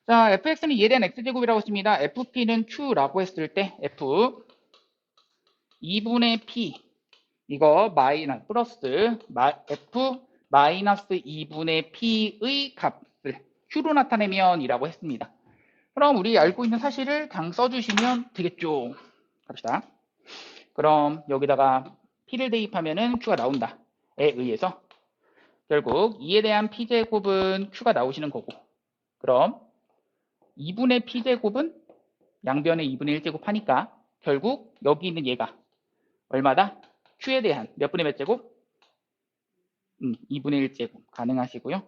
자, fx는 2에 대한 x제곱이라고 했습니다. fp는 q라고 했을 때 f 2분의 p 이거 마이너스 플러스 f 마이너스 2분의 p의 값을 q로 나타내면 이라고 했습니다. 그럼 우리 알고 있는 사실을 그냥 써주시면 되겠죠. 갑시다. 그럼 여기다가 p를 대입하면은 q가 나온다에 의해서 결국 2에 대한 p제곱은 q가 나오시는 거고, 그럼 2분의 p제곱은 양변에 2분의 1제곱 하니까 결국 여기 있는 얘가 얼마다? q에 대한 몇 분의 몇 제곱? 2분의 1제곱 가능하시고요.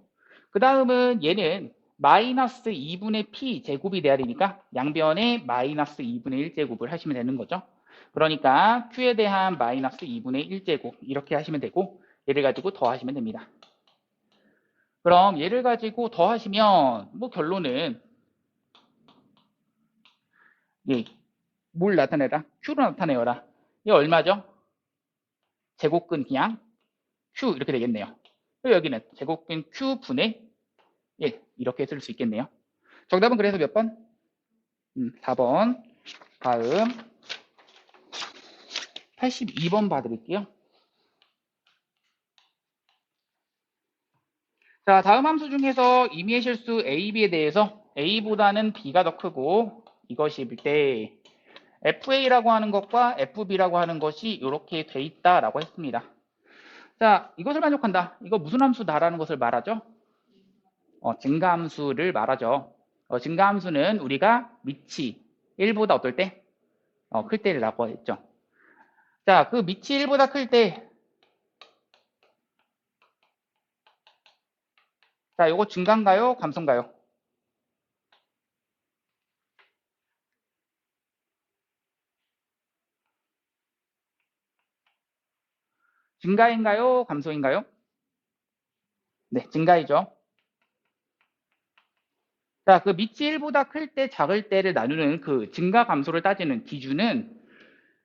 그 다음은 얘는 마이너스 2분의 p 제곱이 돼야 되니까 양변에 마이너스 2분의 1제곱을 하시면 되는 거죠. 그러니까 q에 대한 마이너스 2분의 1제곱 이렇게 하시면 되고, 얘를 가지고 더하시면 됩니다. 그럼 얘를 가지고 더하시면 뭐 결론은 예, 뭘 나타내라? q로 나타내어라. 이게 얼마죠? 제곱근 그냥 q 이렇게 되겠네요. 그리고 여기는 제곱근 q분의 1 이렇게 쓸 수 있겠네요. 정답은 그래서 몇 번? 4번. 다음 82번 봐드릴게요. 자, 다음 함수 중에서 임의의 실수 a, b에 대해서 a보다는 b가 더 크고 이것일 때 fa라고 하는 것과 fb라고 하는 것이 이렇게 돼 있다라고 했습니다. 자, 이것을 만족한다. 이거 무슨 함수다라는 것을 말하죠? 증가함수를 말하죠. 증가함수는 우리가 밑이 1보다 어떨 때? 클 때라고 했죠. 자, 그 밑이 1보다 클 때, 자, 이거 증가인가요? 감소인가요? 증가인가요? 감소인가요? 네, 증가이죠. 자, 그 밑이 1보다 클 때, 작을 때를 나누는 그 증가 감소를 따지는 기준은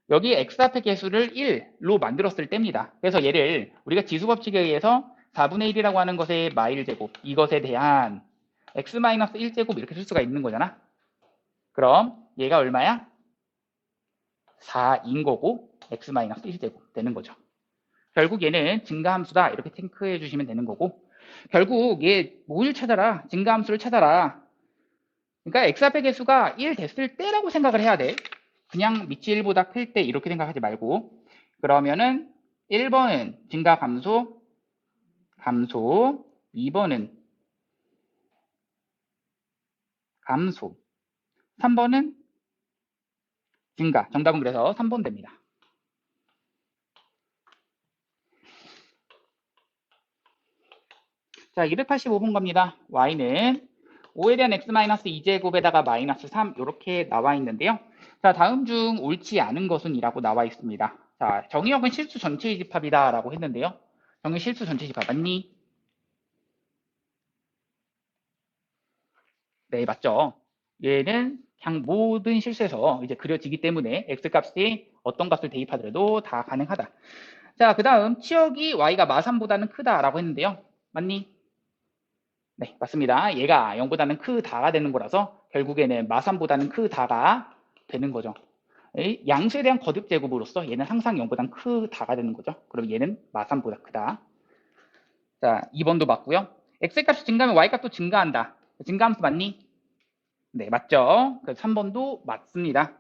여기 x 앞의 개수를 1로 만들었을 때입니다. 그래서 얘를 우리가 지수법칙에 의해서 4분의 1이라고 하는 것의 마일제곱, 이것에 대한 x-1제곱 이렇게 쓸 수가 있는 거잖아. 그럼 얘가 얼마야? 4인 거고 x-1제곱 되는 거죠. 결국 얘는 증가함수다 이렇게 탱크해 주시면 되는 거고, 결국 얘 뭘 찾아라? 증가함수를 찾아라. 그러니까 x 앞의 개수가 1 됐을 때라고 생각을 해야 돼. 그냥 밑이 1보다 클 때 이렇게 생각하지 말고. 그러면은 1번은 증가 감소, 감소. 2번은 감소. 3번은 증가. 정답은 그래서 3번 됩니다. 자, 285번 갑니다. y는 5에 대한 x-2제곱에다가 마이너스 3 이렇게 나와 있는데요. 자, 다음 중 옳지 않은 것은 이라고 나와 있습니다. 자, 정의역은 실수 전체의 집합이다 라고 했는데요. 정의 실수 전체 집합 맞니? 네, 맞죠. 얘는 그냥 모든 실수에서 이제 그려지기 때문에 x값이 어떤 값을 대입하더라도 다 가능하다. 자, 그 다음 치역이 y가 마3보다는 크다라고 했는데요. 맞니? 네, 맞습니다. 얘가 0보다는 크다가 되는 거라서 결국에는 마3보다는 크다가 되는 거죠. 양수에 대한 거듭 제곱으로서 얘는 항상 0보다는 크다가 되는 거죠. 그럼 얘는 마3보다 크다. 자, 2번도 맞고요. x값이 증가하면 y값도 증가한다. 증가함수 맞니? 네, 맞죠. 그 3번도 맞습니다.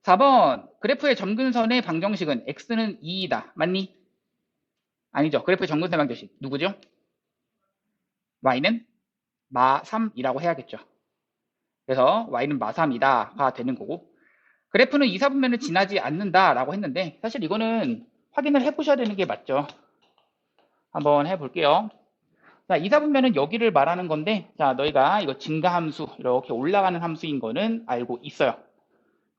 4번 그래프의 점근선의 방정식은 x는 2이다. 맞니? 아니죠. 그래프의 점근선의 방정식 누구죠? y는 마3이라고 해야겠죠. 그래서 y는 마3이다가 되는 거고, 그래프는 2, 4분면을 지나지 않는다라고 했는데 사실 이거는 확인을 해보셔야 되는 게 맞죠. 한번 해볼게요. 자, 2, 4분면은 여기를 말하는 건데, 자, 너희가 이거 증가함수 이렇게 올라가는 함수인 거는 알고 있어요.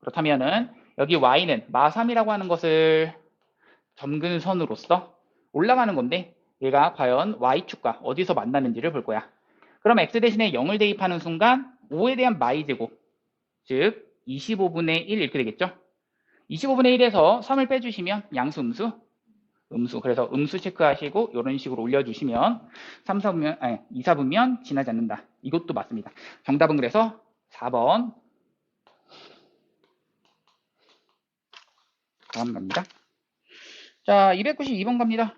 그렇다면은 여기 y는 마3이라고 하는 것을 점근선으로서 올라가는 건데 얘가 과연 y축과 어디서 만나는지를 볼 거야. 그럼 x 대신에 0을 대입하는 순간 5에 대한 마이제곱, 즉 25분의 1 이렇게 되겠죠. 25분의 1에서 3을 빼주시면 양수 음수 음수. 그래서 음수 체크하시고 이런 식으로 올려주시면 2, 4분면 지나지 않는다. 이것도 맞습니다. 정답은 그래서 4번. 다음 갑니다. 자, 292번 갑니다.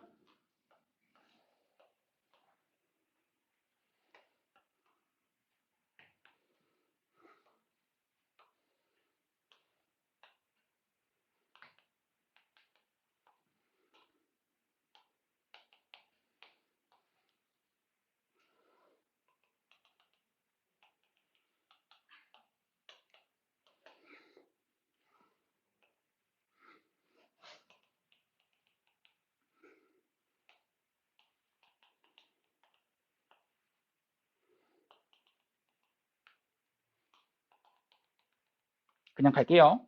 그냥 갈게요.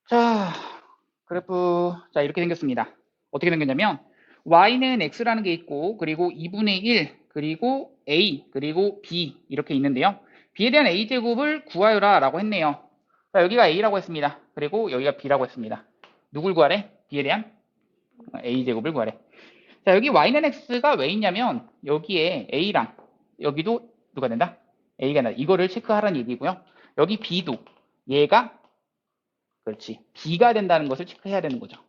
자, 그래프, 자, 이렇게 생겼습니다. 어떻게 생겼냐면, y는 x라는 게 있고, 그리고 2분의 1, 그리고 a, 그리고 b, 이렇게 있는데요. b에 대한 a제곱을 구하여라 라고 했네요. 자, 여기가 a라고 했습니다. 그리고 여기가 b라고 했습니다. 누굴 구하래? b에 대한 a제곱을 구하래. 자, 여기 y는 x가 왜 있냐면, 여기에 a랑, 여기도 누가 된다? a가 된다. 이거를 체크하라는 얘기고요. 여기 b도, 얘가 그렇지. B가 된다는 것을 체크해야 되는 거죠.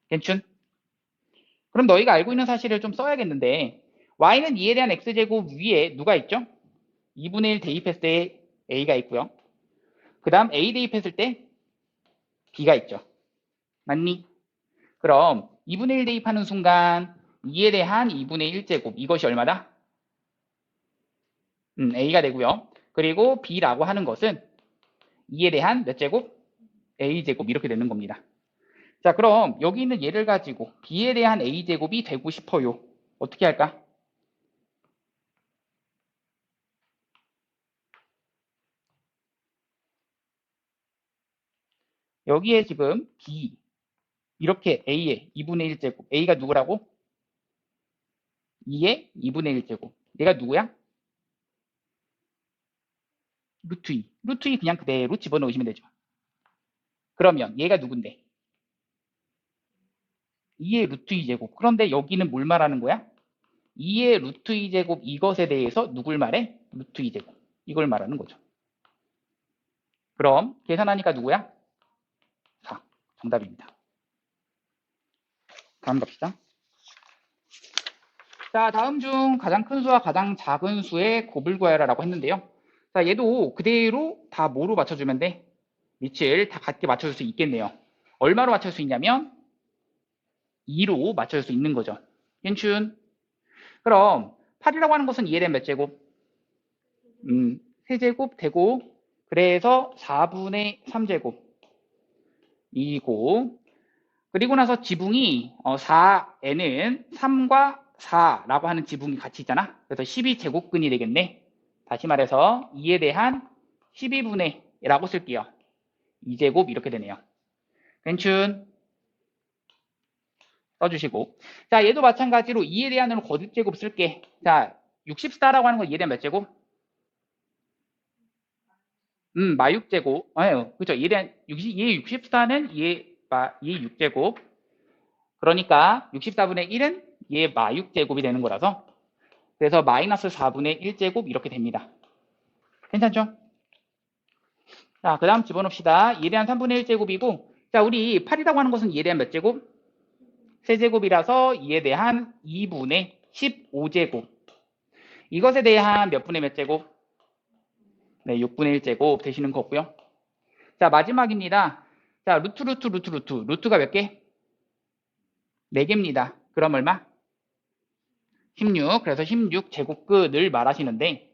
괜춘? 그럼 너희가 알고 있는 사실을 좀 써야겠는데 y는 2에 대한 x제곱 위에 누가 있죠? 2분의 1 대입했을 때 a가 있고요. 그 다음 a 대입했을 때 b가 있죠. 맞니? 그럼 2분의 1 대입하는 순간 2에 대한 2분의 1제곱 이것이 얼마다? a가 되고요. 그리고 b라고 하는 것은 2에 대한 몇 제곱? a제곱 이렇게 되는 겁니다. 자, 그럼 여기 있는 얘를 가지고 b에 대한 a제곱이 되고 싶어요. 어떻게 할까? 여기에 지금 b 이렇게 a의 2분의 1제곱 a가 누구라고? 2의 2분의 1제곱 얘가 누구야? 루트 2 루트 2 그냥 그대로 집어넣으시면 되죠. 그러면 얘가 누군데? 2의 루트 2제곱 그런데 여기는 뭘 말하는 거야? 2의 루트 2제곱 이것에 대해서 누굴 말해? 루트 2제곱 이걸 말하는 거죠. 그럼 계산하니까 누구야? 4 정답입니다. 다음 갑시다. 자, 다음 중 가장 큰 수와 가장 작은 수의 곱을 구하라 라고 했는데요. 자, 얘도 그대로 다 뭐로 맞춰주면 돼? 밑을 다 같게 맞춰줄 수 있겠네요. 얼마로 맞출 수 있냐면 2로 맞춰줄 수 있는 거죠. 괜춘? 그럼 8이라고 하는 것은 2에 대한 몇 제곱? 세제곱 되고 그래서 4분의 3제곱 이고 그리고 나서 지붕이 4에는 3과 4라고 하는 지붕이 같이 있잖아. 그래서 12제곱근이 되겠네. 다시 말해서 2에 대한 12분의 라고 쓸게요. 2제곱 이렇게 되네요. 괜춘? 써주시고 자 얘도 마찬가지로 2에 대한으로 거듭제곱 쓸게. 자 64라고 하는 건 2에 대한 몇 제곱? 마육제곱 아유 그죠 2에 대한 2의 64는 2의 6제곱 그러니까 64분의 1은 2의 마육제곱이 되는 거라서 그래서 마이너스 4분의 1제곱 이렇게 됩니다. 괜찮죠? 자 그 다음 집어넣읍시다. 2에 대한 3분의 1제곱이고 자 우리 8이라고 하는 것은 2에 대한 몇 제곱? 세제곱이라서 2에 대한 2분의 15제곱 이것에 대한 몇 분의 몇 제곱? 네, 6분의 1제곱 되시는 거고요. 자, 마지막입니다. 자, 루트가 몇 개? 4개입니다. 그럼 얼마? 16. 그래서 16제곱근을 말하시는데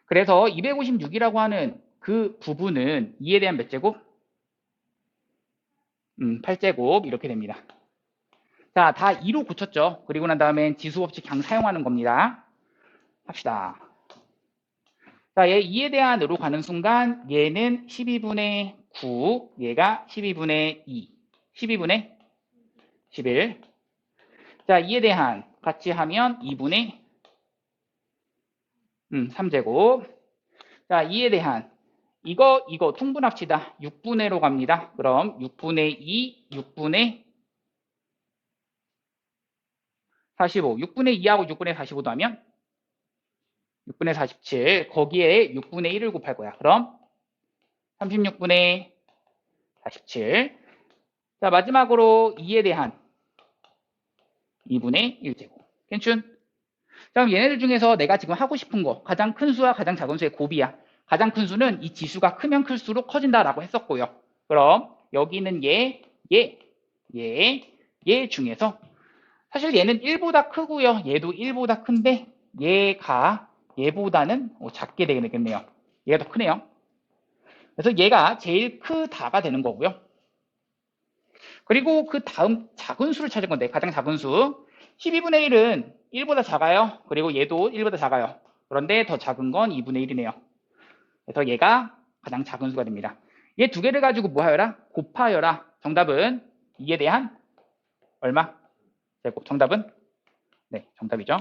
그래서 256이라고 하는 그 부분은 2에 대한 몇 제곱? 8제곱 이렇게 됩니다. 자, 다 2로 고쳤죠. 그리고 난 다음엔 지수법칙 그냥 사용하는 겁니다. 합시다. 자, 얘 2에 대한 으로 가는 순간 얘는 12분의 9, 얘가 12분의 2, 12분의 11. 자, 2에 대한 같이 하면 2분의 3제곱. 자, 2에 대한 이거 통분합시다. 6분의 1로 갑니다. 그럼 6분의 2, 6분의 45. 6분의 2하고 6분의 45도 하면 6분의 47. 거기에 6분의 1을 곱할 거야. 그럼 36분의 47. 자, 마지막으로 2에 대한 2분의 1제곱. 괜춘? 자, 그럼 얘네들 중에서 내가 지금 하고 싶은 거, 가장 큰 수와 가장 작은 수의 곱이야. 가장 큰 수는 이 지수가 크면 클수록 커진다라고 했었고요. 그럼 여기는 얘 중에서 사실 얘는 1보다 크고요. 얘도 1보다 큰데 얘가 얘보다는 작게 되겠네요. 얘가 더 크네요. 그래서 얘가 제일 크다가 되는 거고요. 그리고 그 다음 작은 수를 찾은 건데 가장 작은 수 12분의 1은 1보다 작아요. 그리고 얘도 1보다 작아요. 그런데 더 작은 건 2분의 1이네요. 그래서 얘가 가장 작은 수가 됩니다. 얘 두 개를 가지고 뭐 하여라? 곱하여라. 정답은 2에 대한 얼마? 제곱. 정답은? 네, 정답이죠.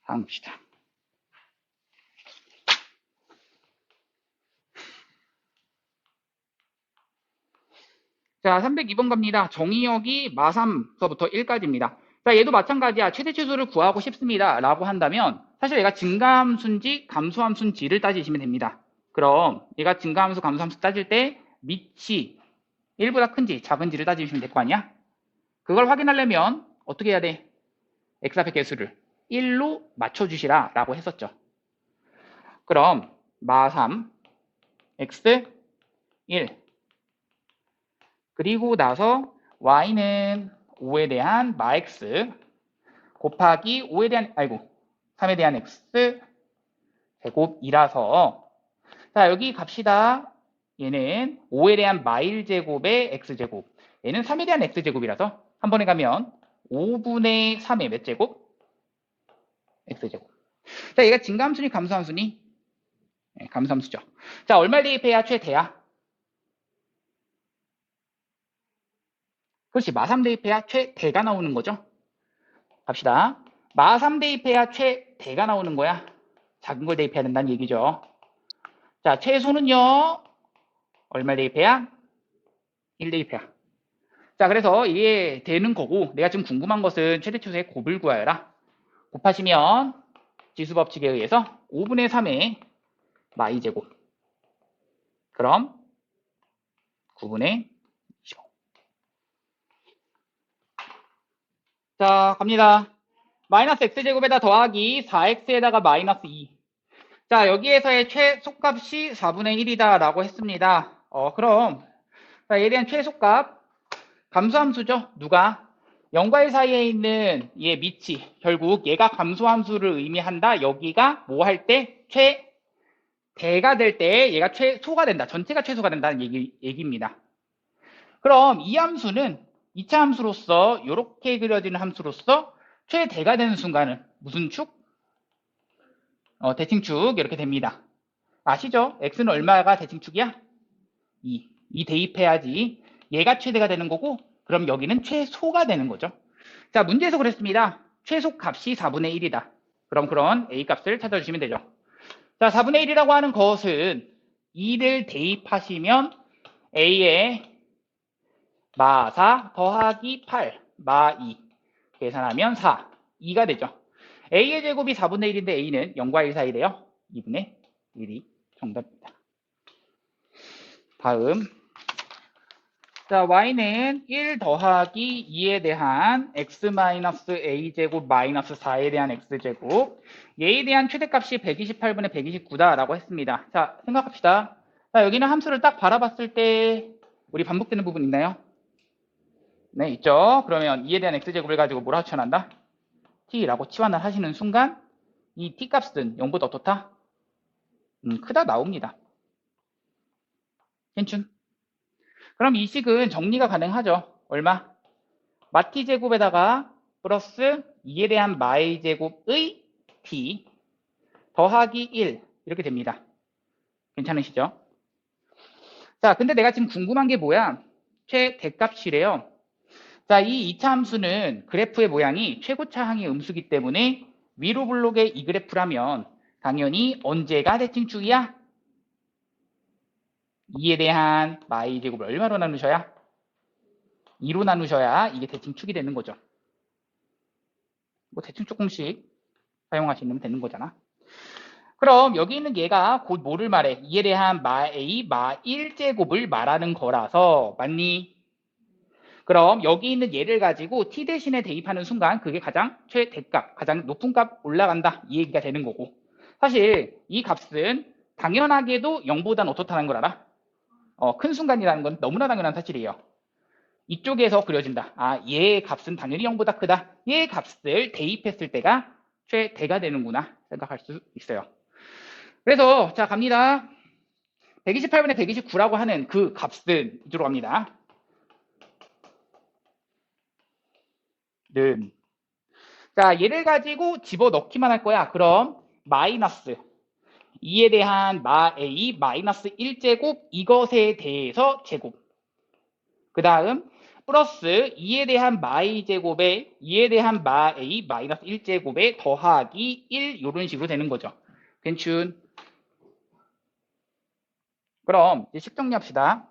다음 봅시다. 자, 302번 갑니다. 정의역이 마3서부터 1까지입니다. 자, 얘도 마찬가지야. 최대 최소를 구하고 싶습니다. 라고 한다면 사실 얘가 증가함수인지 감소함수인지를 따지시면 됩니다. 그럼 얘가 증가함수, 감소함수 따질 때 밑이 1보다 큰지 작은지를 따지시면 될 거 아니야? 그걸 확인하려면 어떻게 해야 돼? x 앞의 개수를 1로 맞춰주시라 라고 했었죠. 그럼 마3 x 1 그리고 나서 y는 5에 대한 마x 곱하기 5에 대한 3에 대한 x 제곱이라서 자 여기 갑시다. 얘는 5에 대한 마일제곱의 x제곱 얘는 3에 대한 x제곱이라서 한 번에 가면 5분의 3의 몇 제곱? x제곱. 자 얘가 증가함수니 감소함수니? 네, 감소함수죠. 자 얼마를 대입해야 최대야? 그렇지. 마3 대입해야 최대가 나오는 거죠. 갑시다. 마3 대입해야 최대가 나오는 거야. 작은 걸 대입해야 된다는 얘기죠. 자, 최소는요. 얼마 대입해야? 1 대입해야. 자, 그래서 이게 되는 거고 내가 지금 궁금한 것은 최대 최소의 곱을 구하여라. 곱하시면 지수법칙에 의해서 5분의 3의 마이제곱. 그럼 9분의 25. 자, 갑니다. 마이너스 x제곱에다 더하기 4x에다가 마이너스 2. 자, 여기에서의 최소값이 4분의 1이다 라고 했습니다. 그럼 자, 얘에 대한 최소값 감소함수죠. 누가? 0과 1 사이에 있는 얘 밑이 결국 얘가 감소함수를 의미한다. 여기가 뭐 할 때? 최대가 될 때 얘가 최소가 된다. 전체가 최소가 된다는 얘기입니다. 그럼 이 함수는 2차 함수로서 이렇게 그려지는 함수로서 최대가 되는 순간은 무슨 축? 대칭축 이렇게 됩니다. 아시죠? x는 얼마가 대칭축이야? 2 대입해야지 얘가 최대가 되는 거고 그럼 여기는 최소가 되는 거죠. 자 문제에서 그랬습니다. 최소값이 4분의 1이다. 그럼 그런 a값을 찾아주시면 되죠. 자 4분의 1이라고 하는 것은 2를 대입하시면 a의 마4 더하기 8 마2 계산하면 4 2가 되죠. a의 제곱이 4분의 1인데 a는 0과 1 사이래요. 2분의 1이 정답입니다. 다음 자 y는 1 더하기 2에 대한 x 마이너스 a제곱 마이너스 4에 대한 x제곱 얘에 대한 최대값이 128분의 129다 라고 했습니다. 자 생각합시다. 자 여기는 함수를 딱 바라봤을 때 우리 반복되는 부분 있나요? 네 있죠. 그러면 2에 대한 x제곱을 가지고 뭘 합쳐낸다? t라고 치환을 하시는 순간 이 t값은 0보다 어떻다? 크다 나옵니다. 괜춘? 그럼 이 식은 정리가 가능하죠. 얼마? 마T 제곱에다가 플러스 2에 대한 마이 제곱의 t 더하기 1 이렇게 됩니다. 괜찮으시죠? 자, 근데 내가 지금 궁금한 게 뭐야? 최대값이래요. 자, 이 2차 함수는 그래프의 모양이 최고차 항의 음수기 때문에 위로 블록의 이 그래프라면 당연히 언제가 대칭축이야? 2에 대한 y제곱을 얼마로 나누셔야? 2로 나누셔야 이게 대칭 축이 되는 거죠. 뭐 대충 조금씩 사용하시면 되는 거잖아. 그럼 여기 있는 얘가 곧 뭐를 말해? 2에 대한 a 마 1제곱을 말하는 거라서 맞니? 그럼 여기 있는 얘를 가지고 t 대신에 대입하는 순간 그게 가장 최대값, 가장 높은 값 올라간다 이 얘기가 되는 거고 사실 이 값은 당연하게도 0보다는 어떻다는 걸 알아? 큰 순간이라는 건 너무나 당연한 사실이에요. 이쪽에서 그려진다. 아, 얘의 값은 당연히 0보다 크다. 얘의 값을 대입했을 때가 최대가 되는구나 생각할 수 있어요. 그래서 자 갑니다. 128분의 129라고 하는 그 값은 이쪽으로 갑니다. 는 자 얘를 가지고 집어넣기만 할 거야. 그럼 마이너스 2에 대한 마 a 마이너스 1제곱 이것에 대해서 제곱 그 다음 플러스 2에 대한 마이 제곱에 2에 대한 마 a 마이너스 1제곱에 더하기 1 이런 식으로 되는 거죠. 괜춘. 그럼 이제 식 정리합시다.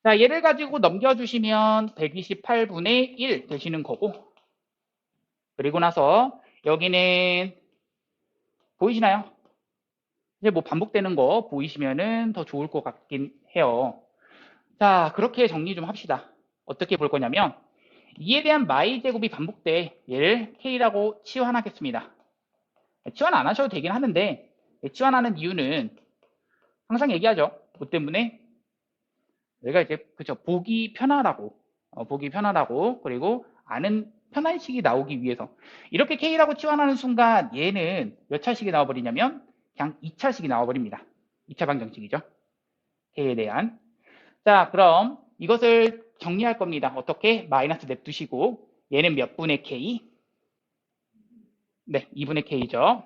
자 얘를 가지고 넘겨주시면 128분의 1 되시는 거고 그리고 나서 여기는 보이시나요? 이제 뭐 반복되는 거 보이시면은 더 좋을 것 같긴 해요. 자, 그렇게 정리 좀 합시다. 어떻게 볼 거냐면 2에 대한 마이 제곱이 반복돼. 얘를 k라고 치환하겠습니다. 치환 안 하셔도 되긴 하는데 치환하는 이유는 항상 얘기하죠. 그 때문에 내가 이제 그쵸 보기 편하라고 보기 편하다고 그리고 아는 편한 식이 나오기 위해서 이렇게 k라고 치환하는 순간 얘는 몇 차식이 나와버리냐면 그냥 2차식이 나와버립니다. 2차 방정식이죠. k에 대한 자 그럼 이것을 정리할 겁니다. 어떻게? 마이너스 냅두시고 얘는 몇 분의 k? 네 2분의 k죠.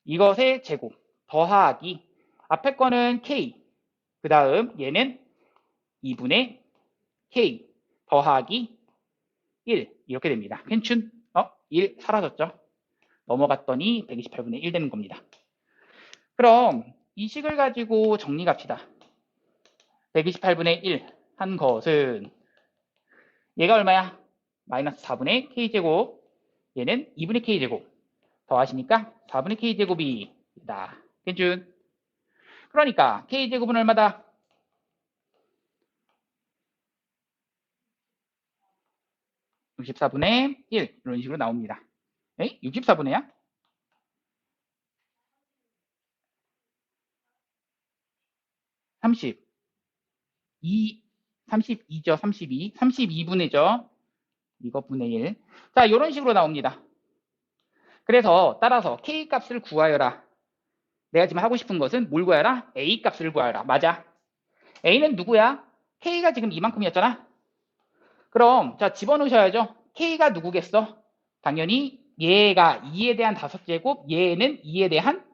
이것의 제곱 더하기 앞에 거는 k 그 다음 얘는 2분의 k 더하기 1 이렇게 됩니다. 괜춘? 1 사라졌죠? 넘어갔더니 128분의 1 되는 겁니다. 그럼 이 식을 가지고 정리 갑시다. 128분의 1 한 것은 얘가 얼마야? 마이너스 4분의 k제곱 얘는 2분의 k제곱 더하시니까 4분의 k제곱이다. 괜춘? 그러니까 k제곱은 얼마다? 64분의 1 이런 식으로 나옵니다. 에이? 64분의야? 30 32죠. 32 32분의죠. 이거 분의 1 자 이런 식으로 나옵니다. 그래서 따라서 k 값을 구하여라. 내가 지금 하고 싶은 것은 뭘 구하여라? a 값을 구하여라. 맞아. a는 누구야? k가 지금 이만큼이었잖아. 그럼 자 집어넣으셔야죠. k가 누구겠어? 당연히 얘가 2에 대한 5제곱 얘는 2에 대한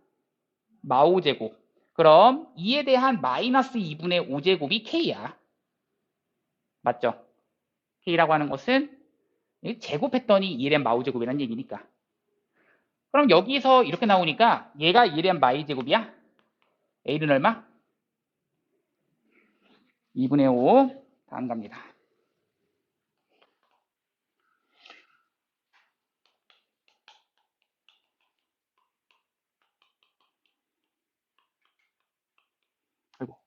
마5제곱 그럼 2에 대한 마이너스 2분의 5제곱이 k야. 맞죠? k라고 하는 것은 제곱했더니 2에 대한 마5제곱이라는 얘기니까. 그럼 여기서 이렇게 나오니까 얘가 2에 대한 마이제곱이야? a는 얼마? 2분의 5 다음 갑니다. 아이고.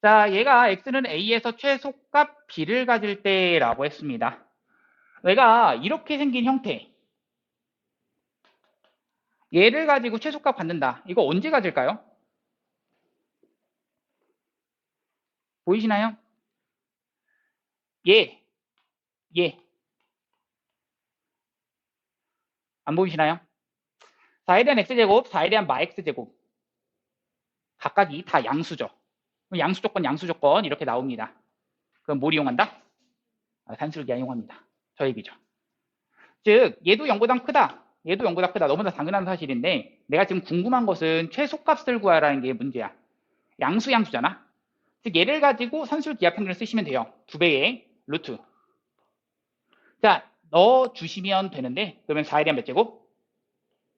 자, 얘가 x는 a에서 최소값 b를 가질 때라고 했습니다. 얘가 이렇게 생긴 형태. 얘를 가지고 최소값 갖는다. 이거 언제 가질까요? 보이시나요? 얘, 얘. 안 보이시나요? 4에 대한 x제곱, 4에 대한 마 x제곱. 각각이 다 양수죠. 양수 조건, 양수 조건 이렇게 나옵니다. 그럼 뭘 이용한다? 산수를 이용합니다. 저 얘기죠. 즉 얘도 0보다 크다. 얘도 0보다 크다. 너무나 당연한 사실인데 내가 지금 궁금한 것은 최소값을 구하라는 게 문제야. 양수 양수잖아. 즉 얘를 가지고 산술 기하평균을 쓰시면 돼요. 2배의 루트. 자 넣어 주시면 되는데, 그러면 4에 대한 몇 제곱?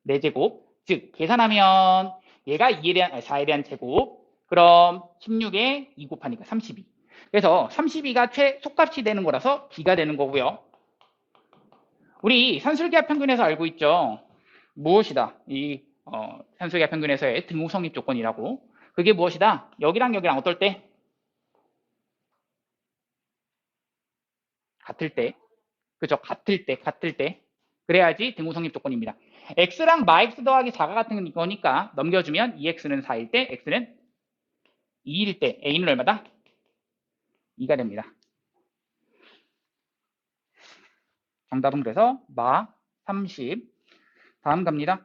4제곱. 즉 계산하면 얘가 2에 대한 4에 대한 제곱. 그럼 16에 2 곱하니까 32. 그래서 32가 최소값이 되는 거라서 b가 되는 거고요. 우리 산술기하 평균에서 알고 있죠. 무엇이다? 이 산술기하 평균에서의 등호 성립 조건이라고. 그게 무엇이다? 여기랑 여기랑 어떨 때? 같을 때. 그죠? 같을 때. 그래야지 등호 성립 조건입니다. x랑 마x 더하기 4가 같은 거니까 넘겨주면 2x는 4일 때, x는 2일 때, a는 얼마다? 2가 됩니다. 정답은 그래서 마 30. 다음 갑니다.